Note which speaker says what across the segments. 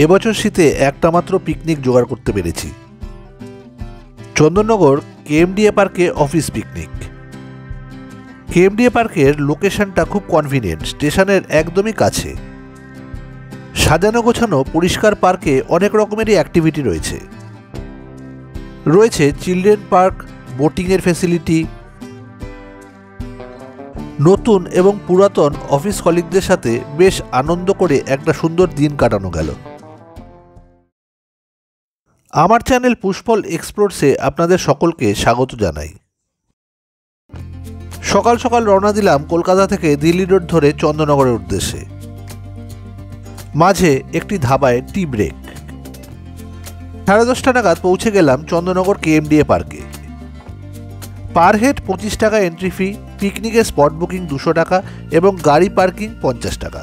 Speaker 1: এবছর শীতে একটা মাত্র পিকনিক জোগাড় করতে পেরেছি। চন্দননগর কেএমডিএ পার্কে অফিস পিকনিক। কেএমডিএ পার্কের লোকেশনটা খুব কনভিনিয়েন্ট, স্টেশনের একদমই কাছে। সাজানো গোছানো পরিষ্কার পার্কে অনেক রকমেরই অ্যাক্টিভিটি রয়েছে। রয়েছে চিলড্রেন পার্ক, বোটিংয়ের ফ্যাসিলিটি। নতুন এবং পুরাতন অফিস কলিগদের সাথে বেশ আনন্দ করে একটা সুন্দর দিন কাটানো গেল। আমার চ্যানেল পুষ্পল এক্সপ্লোরসে আপনাদের সকলকে স্বাগত জানাই। সকাল সকাল রওনা দিলাম কলকাতা থেকে দিল্লি রোড ধরে চন্দননগরের উদ্দেশ্যে। মাঝে একটি ধাবায় টি ব্রেক। 10:30 নাগাদ পৌঁছে গেলাম চন্দননগর কেএমডিএ পার্কে। পার হেড 25 টাকা এন্ট্রি ফি, পিকনিকের স্পট বুকিং 200 টাকা এবং গাড়ি পার্কিং 50 টাকা।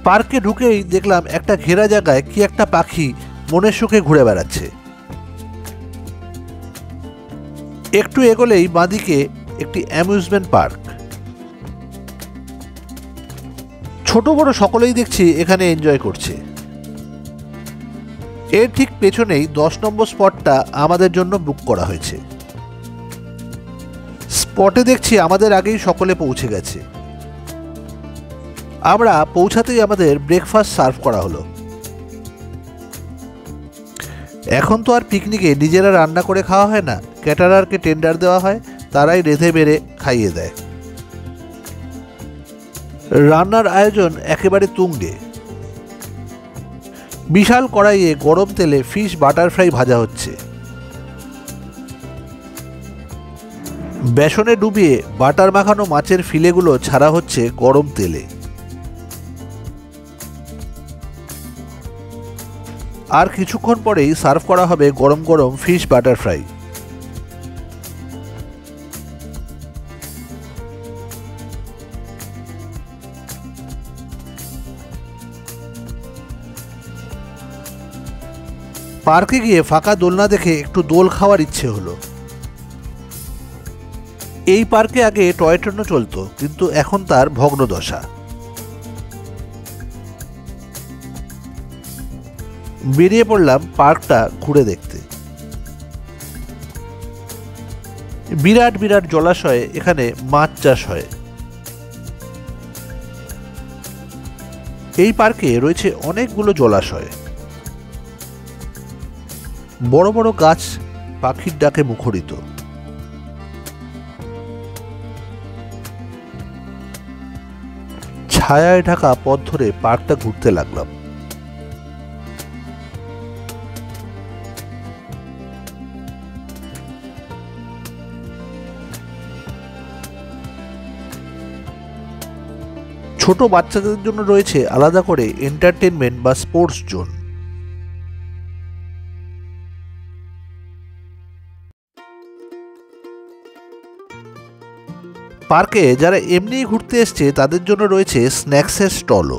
Speaker 1: পার্কে ঢুকেই দেখলাম একটা ঘেরা জায়গায় কি একটা পাখি মনের সুখে ঘুরে বেড়াচ্ছে। একটু এগোলেই বাঁদিকে একটি অ্যামিউজমেন্ট পার্ক। ছোট বড় সকলেই দেখছি এখানে এনজয় করছে। এর ঠিক পেছনেই 10 নম্বর স্পটটা আমাদের জন্য বুক করা হয়েছে। স্পটে দেখছি আমাদের আগেই সকলে পৌঁছে গেছে। আমরা পৌঁছাতেই আমাদের ব্রেকফাস্ট সার্ভ করা হলো। এখন তো আর পিকনিকে নিজেরা রান্না করে খাওয়া হয় না, ক্যাটারারকে টেন্ডার দেওয়া হয়, তারাই রেঁধে বেড়ে খাইয়ে দেয়। রান্নার আয়োজন একেবারে তুঙ্গে। বিশাল কড়াইয়ে গরম তেলে ফিশ বাটার ফ্রাই ভাজা হচ্ছে। বেসনে ডুবিয়ে বাটার মাখানো মাছের ফিলেগুলো ছাড়া হচ্ছে গরম তেলে। আর কিছুক্ষণ পরেই সার্ভ করা হবে গরম গরম ফিশ বাটার ফ্রাই। পার্কে গিয়ে ফাঁকা দোলনা দেখে একটু দোল খাওয়ার ইচ্ছে হলো। এই পার্কে আগে টয় ট্রেনও চলতো, কিন্তু এখন তার ভগ্নদশা। বেরিয়ে পড়লাম পার্কটা ঘুরে দেখতে। বিরাট বিরাট জলাশয়ে এখানে মাছ চাষ হয়। এই পার্কে রয়েছে অনেকগুলো জলাশয়। বড় বড় গাছ পাখির ডাকে মুখরিত। ছায়ায় ঢাকা পথ ধরে পার্কটা ঘুরতে লাগলাম। ছোট বাচ্চাদের জন্য রয়েছে আলাদা করে এন্টারটেনমেন্ট বা স্পোর্টস জোন। পার্কে যারা এমনিই ঘুরতে এসছে তাদের জন্য রয়েছে স্ন্যাক্সের স্টলও।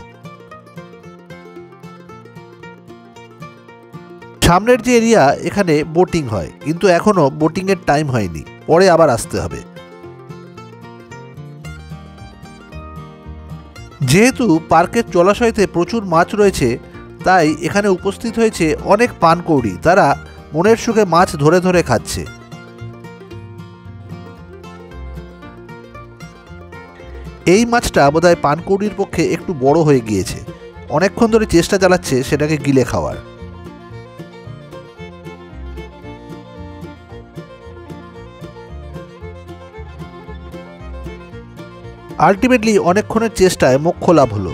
Speaker 1: সামনের যে এরিয়া, এখানে বোটিং হয়, কিন্তু এখনো বোটিংয়ের টাইম হয়নি, পরে আবার আসতে হবে। যেহেতু পার্কের জলাশয়তে প্রচুর মাছ রয়েছে, তাই এখানে উপস্থিত হয়েছে অনেক পানকৌড়ি। তারা মনের সুখে মাছ ধরে ধরে খাচ্ছে। এই মাছটা বোধহয় পানকৌড়ির পক্ষে একটু বড় হয়ে গিয়েছে। অনেকক্ষণ ধরে চেষ্টা চালাচ্ছে সেটাকে গিলে খাওয়ার। আলটিমেটলি অনেকক্ষণের চেষ্টায় মোক্ষ লাভ হলো।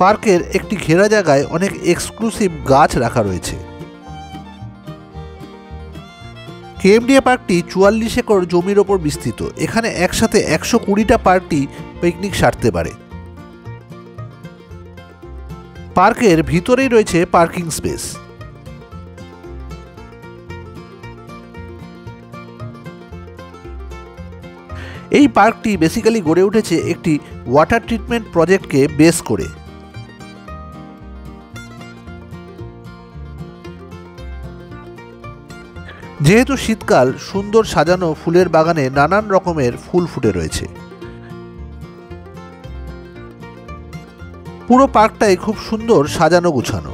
Speaker 1: পার্কের একটি ঘেরা জায়গায় অনেক এক্সক্লুসিভ গাছ রাখা রয়েছে। কেএমডিএ পার্কটি 44 একর জমির ওপর বিস্তৃত। এখানে একসাথে 120টা পার্টি পিকনিক সারতে পারে। পার্কের ভিতরেই রয়েছে পার্কিং স্পেস। এই পার্কটি বেসিক্যালি গড়ে উঠেছে একটি ওয়াটার ট্রিটমেন্ট প্রজেক্টকে বেস করে। যেহেতু শীতকাল, সুন্দর সাজানো ফুলের বাগানে নানান রকমের ফুল ফুটে রয়েছে। পুরো পার্কটাই খুব সুন্দর সাজানো গুছানো।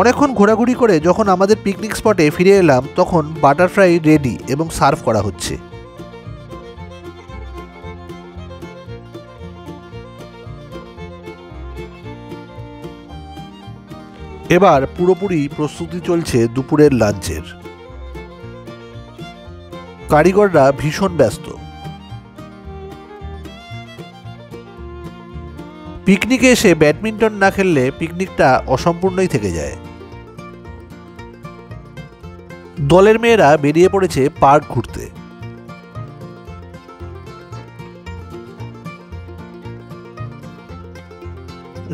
Speaker 1: অনেকক্ষণ ঘোরাঘুরি করে যখন আমাদের পিকনিক স্পটে ফিরে এলাম তখন বাটারফ্লাই রেডি এবং সার্ভ করা হচ্ছে। এবার পুরোপুরি প্রস্তুতি চলছে দুপুরের লাঞ্চের। কারিগররা ভীষণ ব্যস্ত। পিকনিকে এসে ব্যাডমিন্টন না খেললে পিকনিকটা অসম্পূর্ণই থেকে যায়। দলের মেয়েরা বেরিয়ে পড়েছে পার্ক ঘুরতে।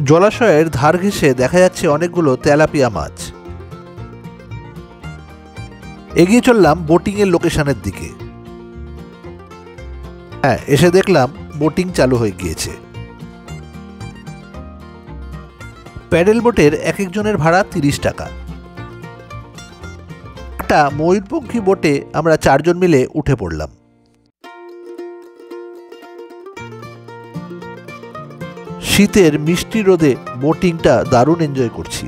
Speaker 1: জলাশয়ের ধার ঘেঁষে দেখা যাচ্ছে অনেকগুলো তেলাপিয়া মাছ। এগিয়ে চললাম বোটিং এর লোকেশনের দিকে। হ্যাঁ, এসে দেখলাম বোটিং চালু হয়ে গিয়েছে। প্যাডেল বোটের এক একজনের ভাড়া 30 টাকা। একটা ময়ূরপঙ্খী বোটে আমরা 4 জন মিলে উঠে পড়লাম। শীতের মিষ্টি রোদে বোটিংটা দারুণ এনজয় করছি।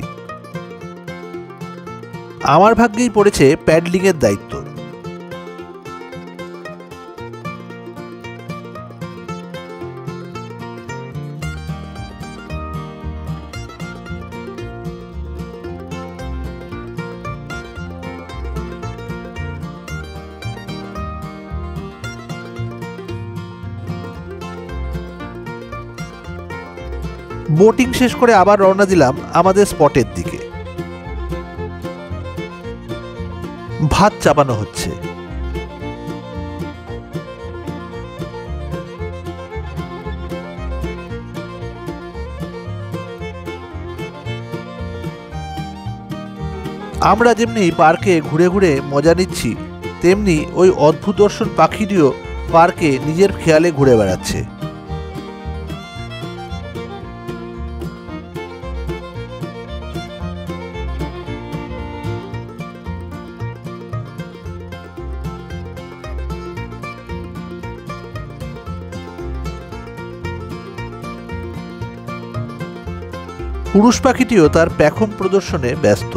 Speaker 1: আমার ভাগ্যেই পড়েছে প্যাডলিং এর দায়িত্ব। বোটিং শেষ করে আবার রওনা দিলাম আমাদের স্পটের দিকে। ভাত চাপানো হচ্ছে। আমরা যেমনি পার্কে ঘুরে ঘুরে মজা নিচ্ছি, তেমনি ওই অদ্ভুত দর্শন পাখিটিও পার্কে নিজের খেয়ালে ঘুরে বেড়াচ্ছে। পুরুষ পাখিটিও তার পেখম প্রদর্শনে ব্যস্ত।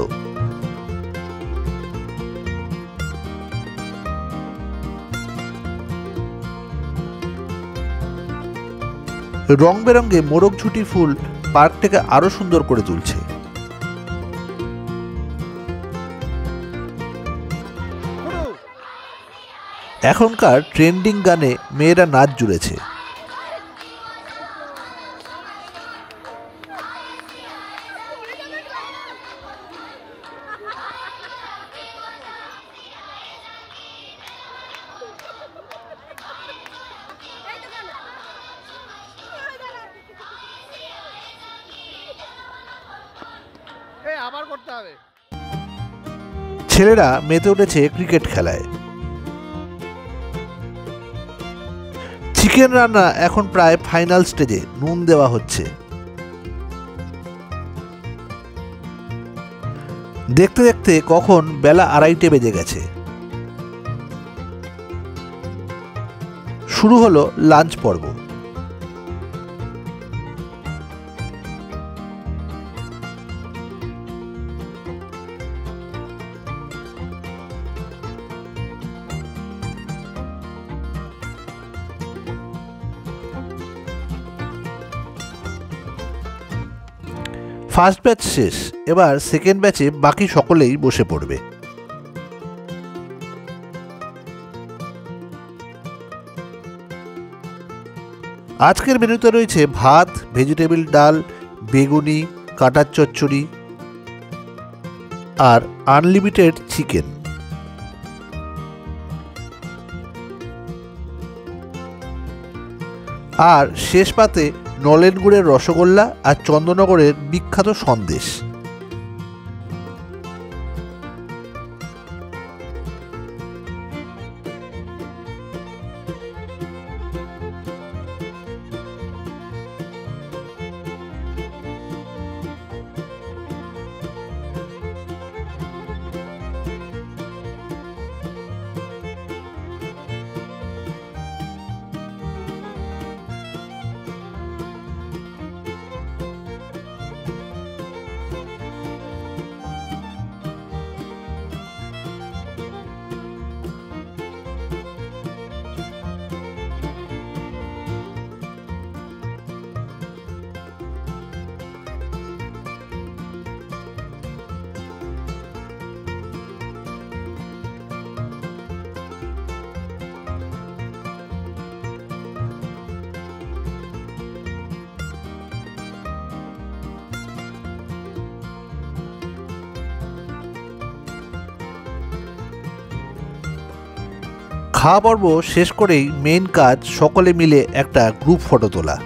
Speaker 1: রং বেরঙে মোরগ ঝুটি ফুল পার্কটাকে আরো সুন্দর করে তুলছে। এখনকার ট্রেন্ডিং গানে মেয়েরা নাচ জুড়েছে। ছেলেরা মেতে উঠেছে ক্রিকেট খেলায়। চিকেন রান্না এখন প্রায় ফাইনাল স্টেজে, নুন দেওয়া হচ্ছে। দেখতে দেখতে কখন বেলা 2:30 বেজে গেছে। শুরু হলো লাঞ্চ পর্ব। ফার্স্ট ব্যাচ শেষ, এবার সেকেন্ড ব্যাচে বাকি সকলেই বসে পড়বে। আজকের মেনুতে রয়েছে ভাত, ভেজিটেবিল ডাল, বেগুনি, কাটার চচ্চড়ি আর আনলিমিটেড চিকেন। আর শেষ পাতে নলেন গুড়ের রসগোল্লা আর চন্দননগরের বিখ্যাত সন্দেশ। খাওয়া পর্ব শেষ করেই মেইন কাজ সকলে মিলে একটা গ্রুপ ফটো তোলা।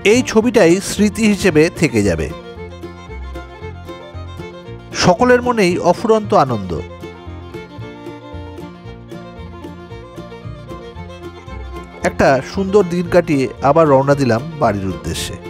Speaker 1: এই ছবিটাই স্মৃতি হিসেবে থেকে যাবে। সকলের মনেই অফুরন্ত আনন্দ। একটা সুন্দর দিন কাটিয়ে আবার রওনা দিলাম বাড়ির উদ্দেশ্যে।